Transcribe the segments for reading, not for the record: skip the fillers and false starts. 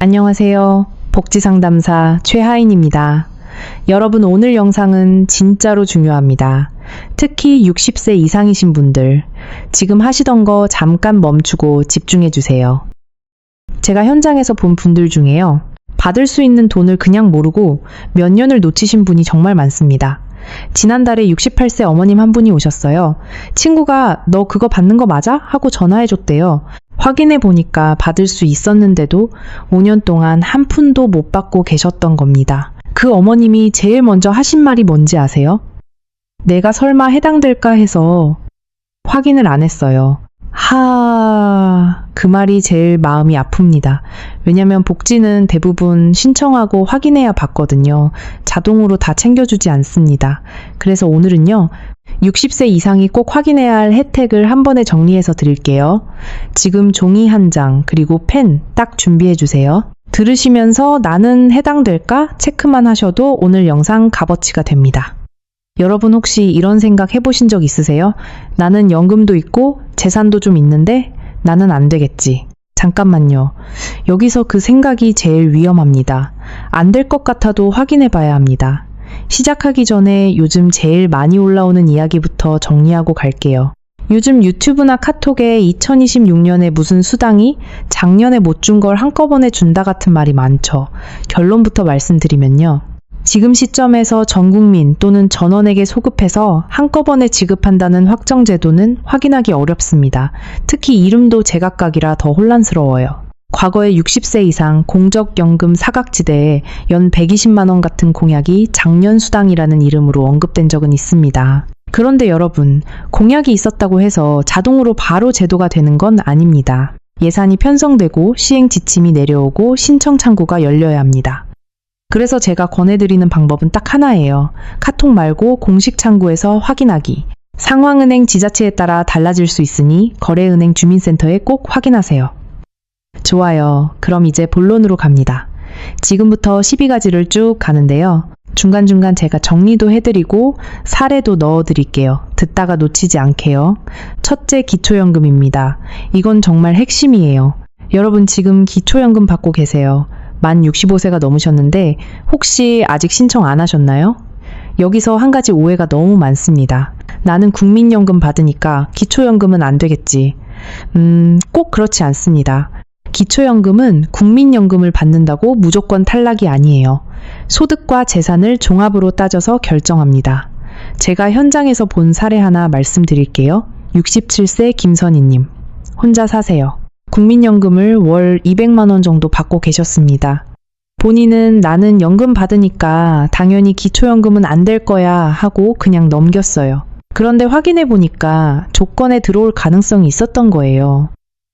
안녕하세요. 복지상담사 최하인입니다. 여러분, 오늘 영상은 진짜로 중요합니다. 특히 60세 이상이신 분들, 지금 하시던 거 잠깐 멈추고 집중해 주세요. 제가 현장에서 본 분들 중에요, 받을 수 있는 돈을 그냥 모르고 몇 년을 놓치신 분이 정말 많습니다. 지난달에 68세 어머님 한 분이 오셨어요. 친구가 너 그거 받는 거 맞아? 하고 전화해 줬대요. 확인해 보니까 받을 수 있었는데도 5년 동안 한 푼도 못 받고 계셨던 겁니다. 그 어머님이 제일 먼저 하신 말이 뭔지 아세요? 내가 설마 해당될까 해서 확인을 안 했어요. 그 말이 제일 마음이 아픕니다. 왜냐면 복지는 대부분 신청하고 확인해야 받거든요. 자동으로 다 챙겨주지 않습니다. 그래서 오늘은요, 60세 이상이 꼭 확인해야 할 혜택을 한 번에 정리해서 드릴게요. 지금 종이 한 장, 그리고 펜 딱 준비해 주세요. 들으시면서 나는 해당될까? 체크만 하셔도 오늘 영상 값어치가 됩니다. 여러분, 혹시 이런 생각 해보신 적 있으세요? 나는 연금도 있고 재산도 좀 있는데 나는 안 되겠지. 잠깐만요. 여기서 그 생각이 제일 위험합니다. 안 될 것 같아도 확인해 봐야 합니다. 시작하기 전에 요즘 제일 많이 올라오는 이야기부터 정리하고 갈게요. 요즘 유튜브나 카톡에 2026년에 무슨 수당이 작년에 못 준 걸 한꺼번에 준다 같은 말이 많죠. 결론부터 말씀드리면요, 지금 시점에서 전 국민 또는 전원에게 소급해서 한꺼번에 지급한다는 확정 제도는 확인하기 어렵습니다. 특히 이름도 제각각이라 더 혼란스러워요. 과거에 60세 이상 공적연금 사각지대에 연 120만 원 같은 공약이 작년수당이라는 이름으로 언급된 적은 있습니다. 그런데 여러분, 공약이 있었다고 해서 자동으로 바로 제도가 되는 건 아닙니다. 예산이 편성되고 시행 지침이 내려오고 신청 창구가 열려야 합니다. 그래서 제가 권해드리는 방법은 딱 하나예요. 카톡 말고 공식 창구에서 확인하기. 상황은행 지자체에 따라 달라질 수 있으니 거래은행 주민센터에 꼭 확인하세요. 좋아요. 그럼 이제 본론으로 갑니다. 지금부터 12가지를 쭉 가는데요. 중간중간 제가 정리도 해드리고 사례도 넣어드릴게요. 듣다가 놓치지 않게요. 첫째, 기초연금입니다. 이건 정말 핵심이에요. 여러분, 지금 기초연금 받고 계세요. 만 65세가 넘으셨는데 혹시 아직 신청 안 하셨나요? 여기서 한 가지 오해가 너무 많습니다. 나는 국민연금 받으니까 기초연금은 안 되겠지. 꼭 그렇지 않습니다. 기초연금은 국민연금을 받는다고 무조건 탈락이 아니에요. 소득과 재산을 종합으로 따져서 결정합니다. 제가 현장에서 본 사례 하나 말씀드릴게요. 67세 김선희님. 혼자 사세요. 국민연금을 월 200만 원 정도 받고 계셨습니다. 본인은 나는 연금 받으니까 당연히 기초연금은 안 될 거야 하고 그냥 넘겼어요. 그런데 확인해 보니까 조건에 들어올 가능성이 있었던 거예요.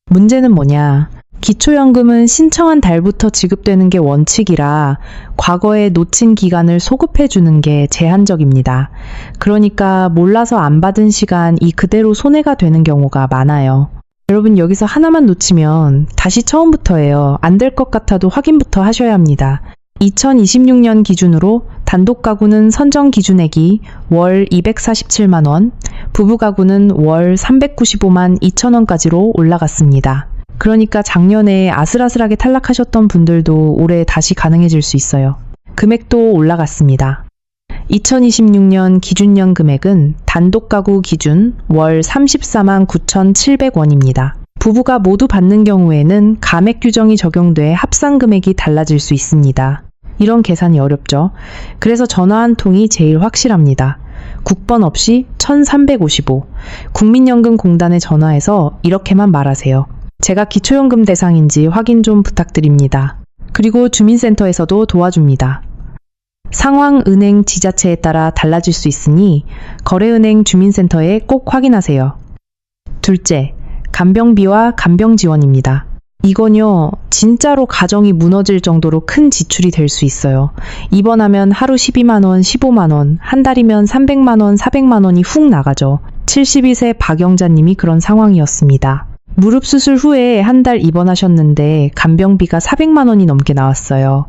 문제는 뭐냐? 기초연금은 신청한 달부터 지급되는 게 원칙이라 과거에 놓친 기간을 소급해 주는 게 제한적입니다. 그러니까 몰라서 안 받은 시간 이 그대로 손해가 되는 경우가 많아요. 여러분, 여기서 하나만 놓치면 다시 처음부터예요. 안 될 것 같아도 확인부터 하셔야 합니다. 2026년 기준으로 단독 가구는 선정 기준액이 월 247만 원, 부부 가구는 월 395만 2천 원까지로 올라갔습니다. 그러니까 작년에 아슬아슬하게 탈락하셨던 분들도 올해 다시 가능해질 수 있어요. 금액도 올라갔습니다. 2026년 기준연 금액은 단독 가구 기준 월 34만 9,700원입니다. 부부가 모두 받는 경우에는 감액 규정이 적용돼 합산 금액이 달라질 수 있습니다. 이런 계산이 어렵죠. 그래서 전화 한 통이 제일 확실합니다. 국번 없이 1355. 국민연금공단에 전화해서 이렇게만 말하세요. 제가 기초연금 대상인지 확인 좀 부탁드립니다. 그리고 주민센터에서도 도와줍니다. 상황 은행 지자체에 따라 달라질 수 있으니 거래은행 주민센터에 꼭 확인하세요. 둘째, 간병비와 간병지원입니다. 이건요, 진짜로 가정이 무너질 정도로 큰 지출이 될 수 있어요. 입원하면 하루 12만 원, 15만 원, 한 달이면 300만 원, 400만 원이 훅 나가죠. 72세 박영자님이 그런 상황이었습니다. 무릎 수술 후에 한 달 입원하셨는데 간병비가 400만 원이 넘게 나왔어요.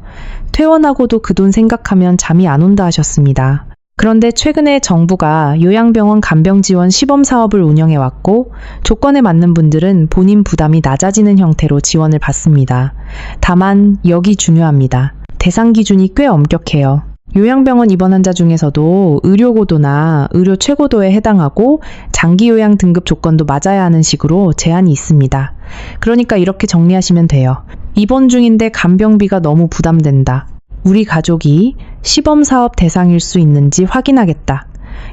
퇴원하고도 그 돈 생각하면 잠이 안 온다 하셨습니다. 그런데 최근에 정부가 요양병원 간병 지원 시범 사업을 운영해 왔고 조건에 맞는 분들은 본인 부담이 낮아지는 형태로 지원을 받습니다. 다만 여기 중요합니다. 대상 기준이 꽤 엄격해요. 요양병원 입원 환자 중에서도 의료고도나 의료 최고도에 해당하고 장기요양 등급 조건도 맞아야 하는 식으로 제한이 있습니다. 그러니까 이렇게 정리하시면 돼요. 입원 중인데 간병비가 너무 부담된다. 우리 가족이 시범사업 대상일 수 있는지 확인하겠다.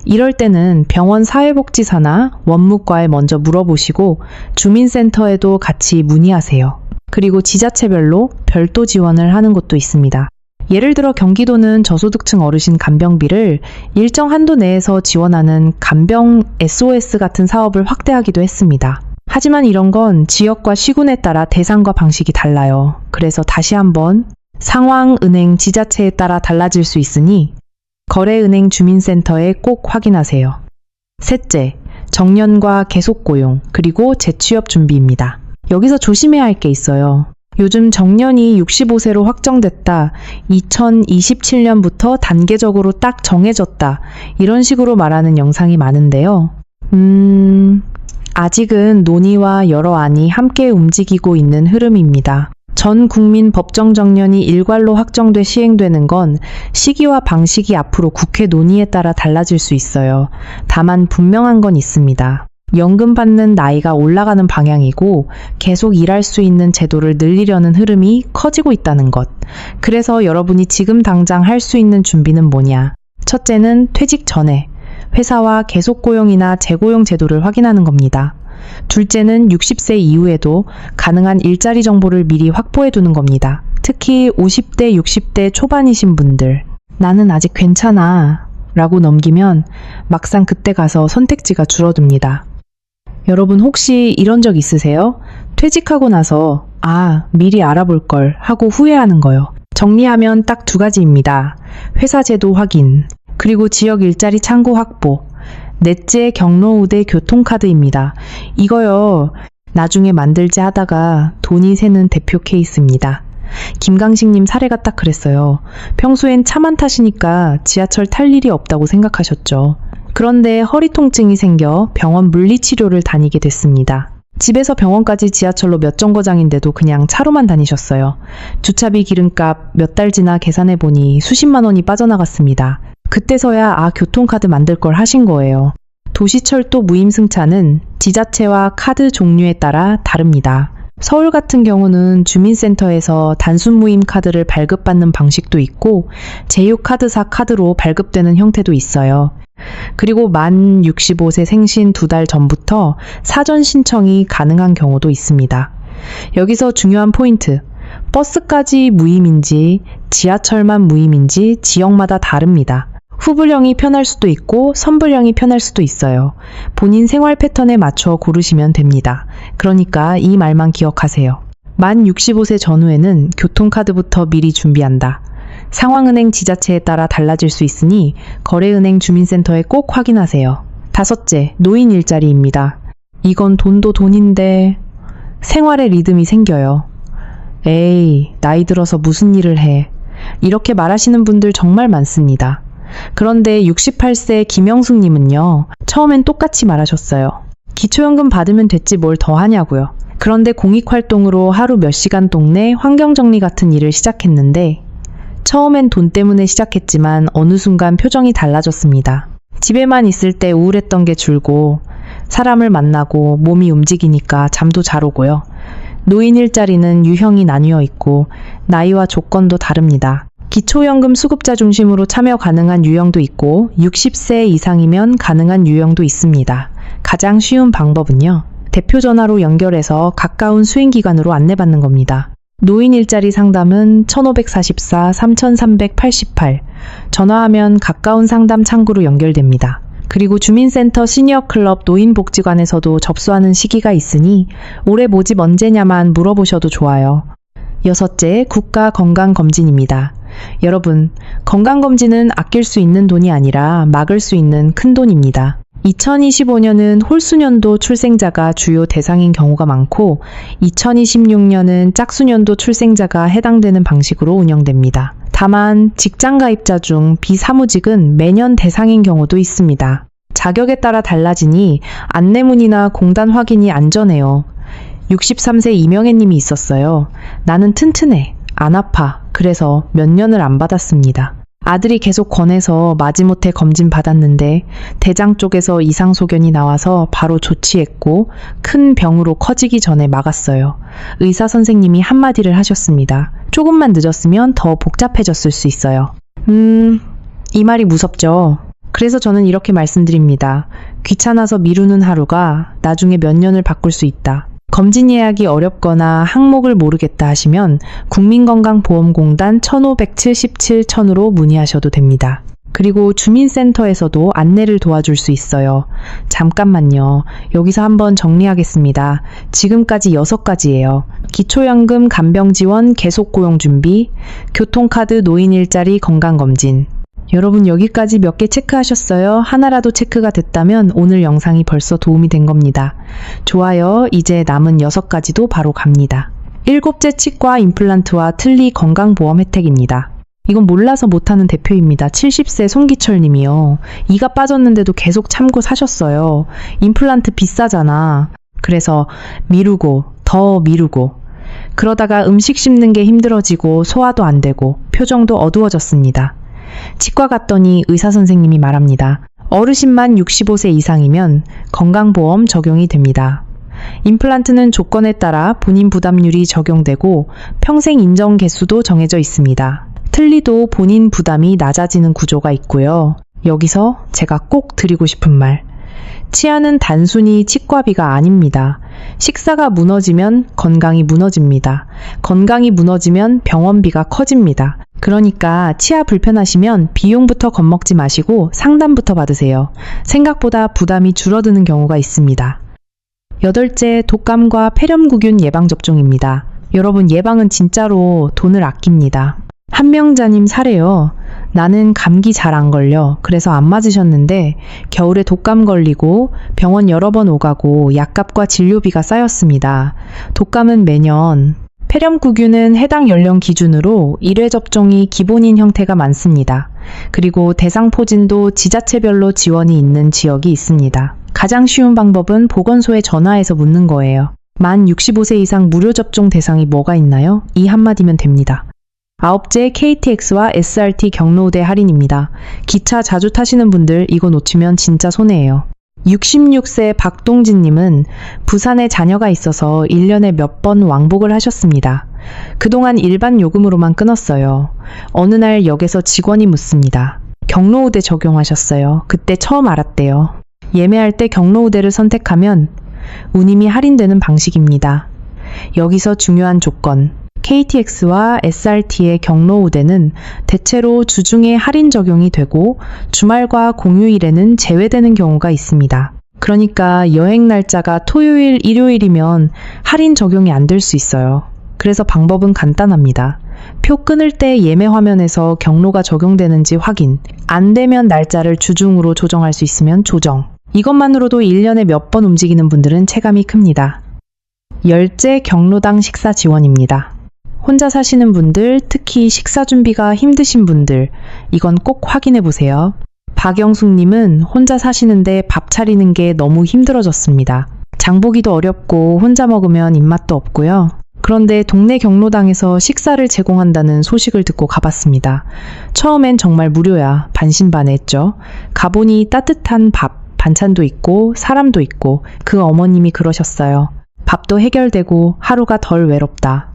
이럴 때는 병원 사회복지사나 원무과에 먼저 물어보시고 주민센터에도 같이 문의하세요. 그리고 지자체별로 별도 지원을 하는 곳도 있습니다. 예를 들어 경기도는 저소득층 어르신 간병비를 일정 한도 내에서 지원하는 간병 SOS 같은 사업을 확대하기도 했습니다. 하지만 이런 건 지역과 시군에 따라 대상과 방식이 달라요. 그래서 다시 한번 상황, 은행, 지자체에 따라 달라질 수 있으니 거래은행 주민센터에 꼭 확인하세요. 셋째, 정년과 계속고용, 그리고 재취업 준비입니다. 여기서 조심해야 할 게 있어요. 요즘 정년이 65세로 확정됐다, 2027년부터 단계적으로 딱 정해졌다, 이런 식으로 말하는 영상이 많은데요. 아직은 논의와 여러 안이 함께 움직이고 있는 흐름입니다. 전 국민 법정 정년이 일괄로 확정돼 시행되는 건 시기와 방식이 앞으로 국회 논의에 따라 달라질 수 있어요. 다만 분명한 건 있습니다. 연금 받는 나이가 올라가는 방향이고 계속 일할 수 있는 제도를 늘리려는 흐름이 커지고 있다는 것. 그래서 여러분이 지금 당장 할 수 있는 준비는 뭐냐? 첫째는 퇴직 전에 회사와 계속 고용이나 재고용 제도를 확인하는 겁니다. 둘째는 60세 이후에도 가능한 일자리 정보를 미리 확보해 두는 겁니다. 특히 50대, 60대 초반이신 분들, 나는 아직 괜찮아 라고 넘기면 막상 그때 가서 선택지가 줄어듭니다. 여러분 혹시 이런 적 있으세요? 퇴직하고 나서 미리 알아볼 걸 하고 후회하는 거요. 정리하면 딱 두 가지입니다. 회사 제도 확인, 그리고 지역 일자리 창구 확보. 넷째, 경로우대 교통카드입니다. 이거요, 나중에 만들지 하다가 돈이 새는 대표 케이스입니다. 김강식님 사례가 딱 그랬어요. 평소엔 차만 타시니까 지하철 탈 일이 없다고 생각하셨죠. 그런데 허리 통증이 생겨 병원 물리치료를 다니게 됐습니다. 집에서 병원까지 지하철로 몇 정거장인데도 그냥 차로만 다니셨어요. 주차비 기름값 몇 달 지나 계산해보니 수십만 원이 빠져나갔습니다. 그때서야 교통카드 만들 걸 하신 거예요. 도시철도 무임승차는 지자체와 카드 종류에 따라 다릅니다. 서울 같은 경우는 주민센터에서 단순 무임 카드를 발급받는 방식도 있고 제휴카드사 카드로 발급되는 형태도 있어요. 그리고 만 65세 생신 2달 전부터 사전 신청이 가능한 경우도 있습니다. 여기서 중요한 포인트, 버스까지 무임인지 지하철만 무임인지 지역마다 다릅니다. 후불형이 편할 수도 있고 선불형이 편할 수도 있어요. 본인 생활 패턴에 맞춰 고르시면 됩니다. 그러니까 이 말만 기억하세요. 만 65세 전후에는 교통카드부터 미리 준비한다. 상황은행 지자체에 따라 달라질 수 있으니 거래은행 주민센터에 꼭 확인하세요. 다섯째, 노인 일자리입니다. 이건 돈도 돈인데 생활의 리듬이 생겨요. 에이, 나이 들어서 무슨 일을 해. 이렇게 말하시는 분들 정말 많습니다. 그런데 68세 김영숙님은요, 처음엔 똑같이 말하셨어요. 기초연금 받으면 됐지 뭘 더 하냐고요. 그런데 공익활동으로 하루 몇 시간 동네 환경정리 같은 일을 시작했는데 처음엔 돈 때문에 시작했지만 어느 순간 표정이 달라졌습니다. 집에만 있을 때 우울했던 게 줄고 사람을 만나고 몸이 움직이니까 잠도 잘 오고요. 노인 일자리는 유형이 나뉘어 있고 나이와 조건도 다릅니다. 기초연금 수급자 중심으로 참여 가능한 유형도 있고 60세 이상이면 가능한 유형도 있습니다. 가장 쉬운 방법은요, 대표 전화로 연결해서 가까운 수행기관으로 안내받는 겁니다. 노인 일자리 상담은 1544-3388, 전화하면 가까운 상담 창구로 연결됩니다. 그리고 주민센터 시니어클럽 노인복지관에서도 접수하는 시기가 있으니 올해 모집 언제냐만 물어보셔도 좋아요. 여섯째, 국가건강검진입니다. 여러분, 건강검진은 아낄 수 있는 돈이 아니라 막을 수 있는 큰 돈입니다. 2025년은 홀수년도 출생자가 주요 대상인 경우가 많고 2026년은 짝수년도 출생자가 해당되는 방식으로 운영됩니다. 다만 직장 가입자 중 비사무직은 매년 대상인 경우도 있습니다. 자격에 따라 달라지니 안내문이나 공단 확인이 안전해요. 63세 이명애님이 있었어요. 나는 튼튼해. 안 아파. 그래서 몇 년을 안 받았습니다. 아들이 계속 권해서 마지못해 검진 받았는데 대장 쪽에서 이상 소견이 나와서 바로 조치했고 큰 병으로 커지기 전에 막았어요. 의사 선생님이 한마디를 하셨습니다. 조금만 늦었으면 더 복잡해졌을 수 있어요. 이 말이 무섭죠. 그래서 저는 이렇게 말씀드립니다. 귀찮아서 미루는 하루가 나중에 몇 년을 바꿀 수 있다. 검진 예약이 어렵거나 항목을 모르겠다 하시면 국민건강보험공단 1577-1000으로 문의하셔도 됩니다. 그리고 주민센터에서도 안내를 도와줄 수 있어요. 잠깐만요. 여기서 한번 정리하겠습니다. 지금까지 6가지예요. 기초연금 간병지원 계속고용준비, 교통카드 노인 일자리 건강검진. 여러분 여기까지 몇 개 체크하셨어요? 하나라도 체크가 됐다면 오늘 영상이 벌써 도움이 된 겁니다. 좋아요. 이제 남은 6가지도 바로 갑니다. 7째 치과 임플란트와 틀니 건강보험 혜택입니다. 이건 몰라서 못하는 대표입니다. 70세 송기철 님이요. 이가 빠졌는데도 계속 참고 사셨어요. 임플란트 비싸잖아. 그래서 미루고 더 미루고 그러다가 음식 씹는 게 힘들어지고 소화도 안 되고 표정도 어두워졌습니다. 치과 갔더니 의사 선생님이 말합니다. 어르신만 65세 이상이면 건강보험 적용이 됩니다. 임플란트는 조건에 따라 본인 부담률이 적용되고 평생 인정 개수도 정해져 있습니다. 틀니도 본인 부담이 낮아지는 구조가 있고요. 여기서 제가 꼭 드리고 싶은 말. 치아는 단순히 치과비가 아닙니다. 식사가 무너지면 건강이 무너집니다. 건강이 무너지면 병원비가 커집니다. 그러니까 치아 불편하시면 비용부터 겁먹지 마시고 상담부터 받으세요. 생각보다 부담이 줄어드는 경우가 있습니다. 8째, 독감과 폐렴구균 예방접종입니다. 여러분 예방은 진짜로 돈을 아낍니다. 한명자님 사례요. 나는 감기 잘 안 걸려. 그래서 안 맞으셨는데 겨울에 독감 걸리고 병원 여러 번 오가고 약값과 진료비가 쌓였습니다. 독감은 매년, 폐렴구균은 해당 연령 기준으로 1회 접종이 기본인 형태가 많습니다. 그리고 대상포진도 지자체별로 지원이 있는 지역이 있습니다. 가장 쉬운 방법은 보건소에 전화해서 묻는 거예요. 만 65세 이상 무료 접종 대상이 뭐가 있나요? 이 한마디면 됩니다. 9째, KTX와 SRT 경로우대 할인입니다. 기차 자주 타시는 분들 이거 놓치면 진짜 손해예요. 66세 박동진님은 부산에 자녀가 있어서 1년에 몇 번 왕복을 하셨습니다. 그동안 일반 요금으로만 끊었어요. 어느 날 역에서 직원이 묻습니다. 경로우대 적용하셨어요. 그때 처음 알았대요. 예매할 때 경로우대를 선택하면 운임이 할인되는 방식입니다. 여기서 중요한 조건. KTX와 SRT의 경로우대는 대체로 주중에 할인 적용이 되고 주말과 공휴일에는 제외되는 경우가 있습니다. 그러니까 여행 날짜가 토요일, 일요일이면 할인 적용이 안 될 수 있어요. 그래서 방법은 간단합니다. 표 끊을 때 예매 화면에서 경로가 적용되는지 확인, 안 되면 날짜를 주중으로 조정할 수 있으면 조정. 이것만으로도 1년에 몇 번 움직이는 분들은 체감이 큽니다. 10째, 경로당 식사 지원입니다. 혼자 사시는 분들, 특히 식사 준비가 힘드신 분들, 이건 꼭 확인해 보세요. 박영숙님은 혼자 사시는데 밥 차리는 게 너무 힘들어졌습니다. 장보기도 어렵고 혼자 먹으면 입맛도 없고요. 그런데 동네 경로당에서 식사를 제공한다는 소식을 듣고 가봤습니다. 처음엔 정말 무료야 반신반의했죠. 가보니 따뜻한 밥, 반찬도 있고 사람도 있고 그 어머님이 그러셨어요. 밥도 해결되고 하루가 덜 외롭다.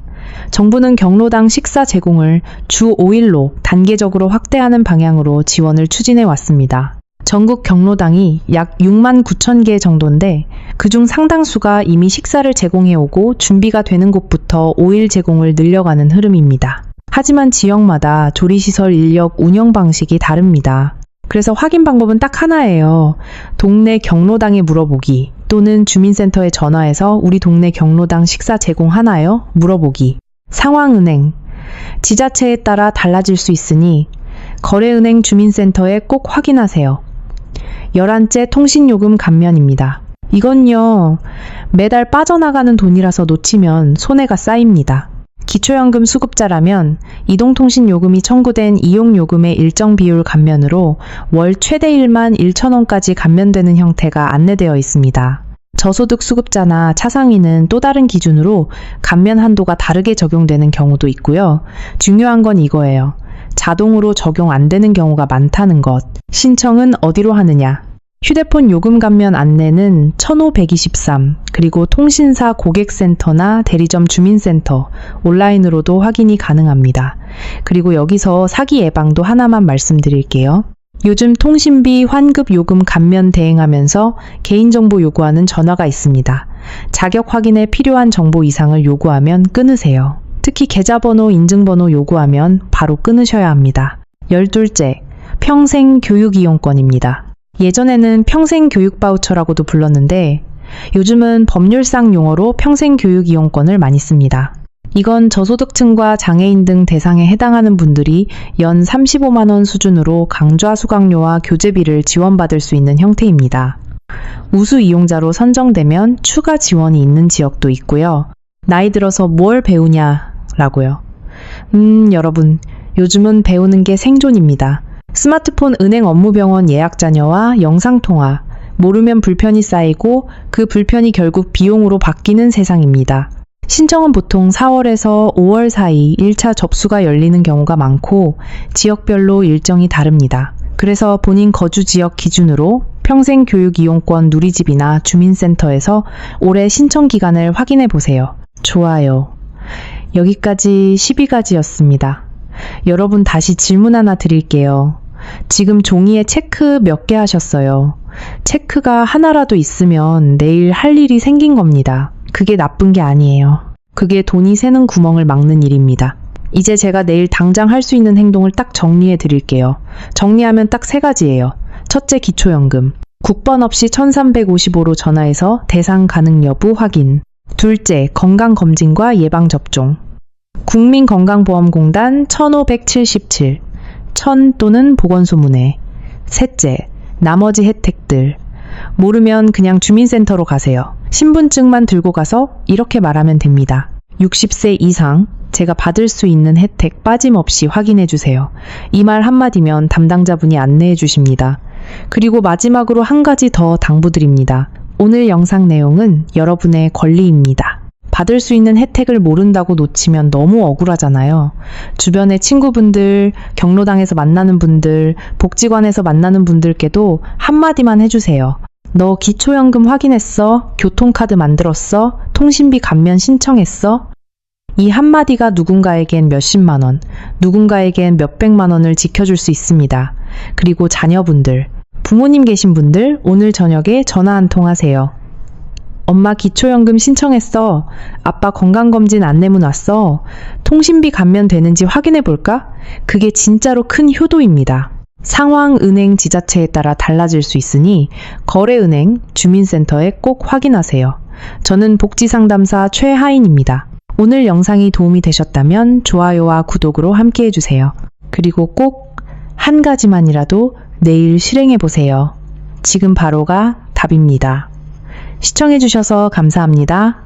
정부는 경로당 식사 제공을 주 5일로 단계적으로 확대하는 방향으로 지원을 추진해 왔습니다. 전국 경로당이 약 6만 9천 개 정도인데 그중 상당수가 이미 식사를 제공해 오고 준비가 되는 곳부터 5일 제공을 늘려가는 흐름입니다. 하지만 지역마다 조리시설 인력 운영 방식이 다릅니다. 그래서 확인 방법은 딱 하나예요. 동네 경로당에 물어보기 또는 주민센터에 전화해서 우리 동네 경로당 식사 제공하나요? 물어보기. 상황은행. 지자체에 따라 달라질 수 있으니 거래은행 주민센터에 꼭 확인하세요. 11째, 통신요금 감면입니다. 이건요, 매달 빠져나가는 돈이라서 놓치면 손해가 쌓입니다. 기초연금 수급자라면 이동통신요금이 청구된 이용요금의 일정 비율 감면으로 월 최대 1만 1천원까지 감면되는 형태가 안내되어 있습니다. 저소득 수급자나 차상위는 또 다른 기준으로 감면 한도가 다르게 적용되는 경우도 있고요. 중요한 건 이거예요. 자동으로 적용 안 되는 경우가 많다는 것. 신청은 어디로 하느냐? 휴대폰 요금 감면 안내는 15123, 그리고 통신사 고객센터나 대리점 주민센터, 온라인으로도 확인이 가능합니다. 그리고 여기서 사기 예방도 하나만 말씀드릴게요. 요즘 통신비 환급 요금 감면 대행하면서 개인정보 요구하는 전화가 있습니다. 자격 확인에 필요한 정보 이상을 요구하면 끊으세요. 특히 계좌번호, 인증번호 요구하면 바로 끊으셔야 합니다. 12째, 평생 교육 이용권입니다. 예전에는 평생 교육 바우처라고도 불렀는데 요즘은 법률상 용어로 평생 교육 이용권을 많이 씁니다. 이건 저소득층과 장애인 등 대상에 해당하는 분들이 연 35만 원 수준으로 강좌 수강료와 교재비를 지원받을 수 있는 형태입니다. 우수 이용자로 선정되면 추가 지원이 있는 지역도 있고요. 나이 들어서 뭘 배우냐라고요. 여러분, 요즘은 배우는 게 생존입니다. 스마트폰 은행 업무병원 예약 자녀와 영상통화, 모르면 불편이 쌓이고 그 불편이 결국 비용으로 바뀌는 세상입니다. 신청은 보통 4월에서 5월 사이 1차 접수가 열리는 경우가 많고 지역별로 일정이 다릅니다. 그래서 본인 거주 지역 기준으로 평생교육이용권 누리집이나 주민센터에서 올해 신청 기간을 확인해 보세요. 좋아요. 여기까지 12가지였습니다. 여러분 다시 질문 하나 드릴게요. 지금 종이에 체크 몇 개 하셨어요? 체크가 하나라도 있으면 내일 할 일이 생긴 겁니다. 그게 나쁜 게 아니에요. 그게 돈이 새는 구멍을 막는 일입니다. 이제 제가 내일 당장 할 수 있는 행동을 딱 정리해 드릴게요. 정리하면 딱 3가지예요. 첫째, 기초연금. 국번 없이 1355로 전화해서 대상 가능 여부 확인. 둘째, 건강검진과 예방접종. 국민건강보험공단 1577, 1000 또는 보건소문의. 셋째, 나머지 혜택들. 모르면 그냥 주민센터로 가세요. 신분증만 들고 가서 이렇게 말하면 됩니다. 60세 이상, 제가 받을 수 있는 혜택 빠짐없이 확인해 주세요. 이 말 한마디면 담당자분이 안내해 주십니다. 그리고 마지막으로 한 가지 더 당부드립니다. 오늘 영상 내용은 여러분의 권리입니다. 받을 수 있는 혜택을 모른다고 놓치면 너무 억울하잖아요. 주변의 친구분들, 경로당에서 만나는 분들, 복지관에서 만나는 분들께도 한마디만 해주세요. 너 기초연금 확인했어? 교통카드 만들었어? 통신비 감면 신청했어? 이 한마디가 누군가에겐 몇십만 원, 누군가에겐 몇백만 원을 지켜줄 수 있습니다. 그리고 자녀분들, 부모님 계신 분들 오늘 저녁에 전화 한 통 하세요. 엄마 기초연금 신청했어. 아빠 건강검진 안내문 왔어. 통신비 감면 되는지 확인해 볼까? 그게 진짜로 큰 효도입니다. 상황, 은행, 지자체에 따라 달라질 수 있으니 거래은행, 주민센터에 꼭 확인하세요. 저는 복지상담사 최하인입니다. 오늘 영상이 도움이 되셨다면 좋아요와 구독으로 함께 해주세요. 그리고 꼭 한 가지만이라도 내일 실행해 보세요. 지금 바로가 답입니다. 시청해주셔서 감사합니다.